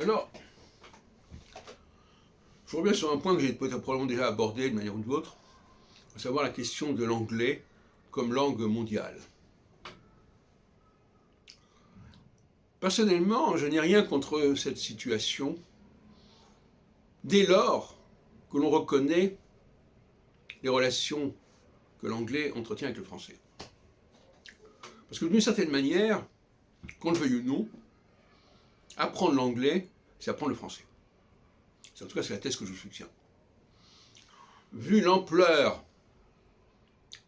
Alors, je reviens sur un point que j'ai peut-être probablement déjà abordé de manière ou d'autre, à savoir la question de l'anglais comme langue mondiale. Personnellement, je n'ai rien contre cette situation dès lors que l'on reconnaît les relations que l'anglais entretient avec le français. Parce que d'une certaine manière, qu'on le veuille ou non, apprendre l'anglais, c'est apprendre le français. En tout cas, c'est la thèse que je soutiens. Vu l'ampleur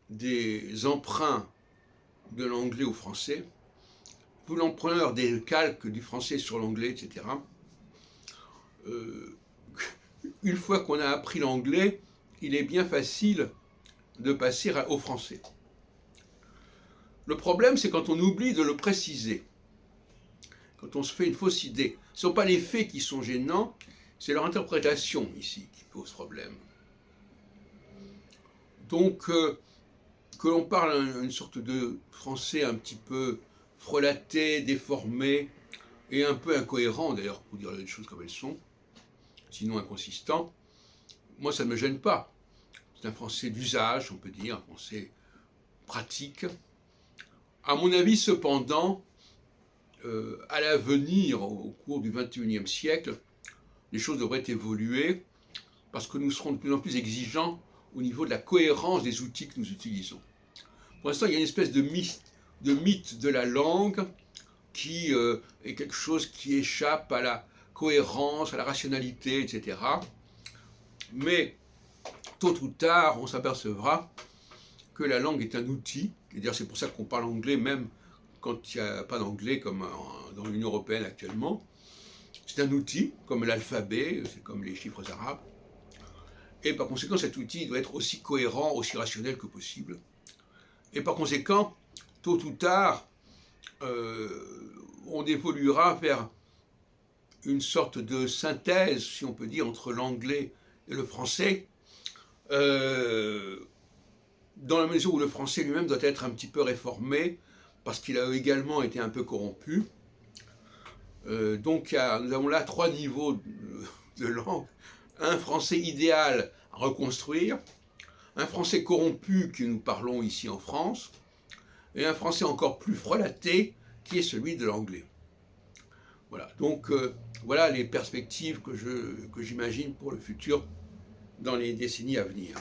des emprunts de l'anglais au français, vu l'ampleur des calques du français sur l'anglais, etc., une fois qu'on a appris l'anglais, il est bien facile de passer au français. Le problème, c'est quand on oublie de le préciser, quand on se fait une fausse idée. Ce ne sont pas les faits qui sont gênants, c'est leur interprétation ici qui pose problème. Donc, que l'on parle une sorte de français un petit peu frelaté, déformé, et un peu incohérent d'ailleurs, pour dire les choses comme elles sont, sinon inconsistant, moi ça ne me gêne pas. C'est un français d'usage, on peut dire, un français pratique. À mon avis, cependant, à l'avenir, au cours du XXIe siècle, les choses devraient évoluer parce que nous serons de plus en plus exigeants au niveau de la cohérence des outils que nous utilisons. Pour l'instant, il y a une espèce de mythe de la langue qui est quelque chose qui échappe à la cohérence, à la rationalité, etc. Mais tôt ou tard, on s'apercevra que la langue est un outil, et d'ailleurs c'est pour ça qu'on parle anglais même quand il n'y a pas d'anglais comme dans l'Union européenne actuellement. C'est un outil, comme l'alphabet, c'est comme les chiffres arabes, et par conséquent cet outil doit être aussi cohérent, aussi rationnel que possible. Et par conséquent, tôt ou tard, on évoluera vers une sorte de synthèse, si on peut dire, entre l'anglais et le français, dans la mesure où le français lui-même doit être un petit peu réformé, parce qu'il a également été un peu corrompu. Donc nous avons là 3 niveaux de langue. Un français idéal à reconstruire, un français corrompu que nous parlons ici en France, et un français encore plus frelaté qui est celui de l'anglais. Voilà, donc voilà les perspectives que j'imagine pour le futur dans les décennies à venir.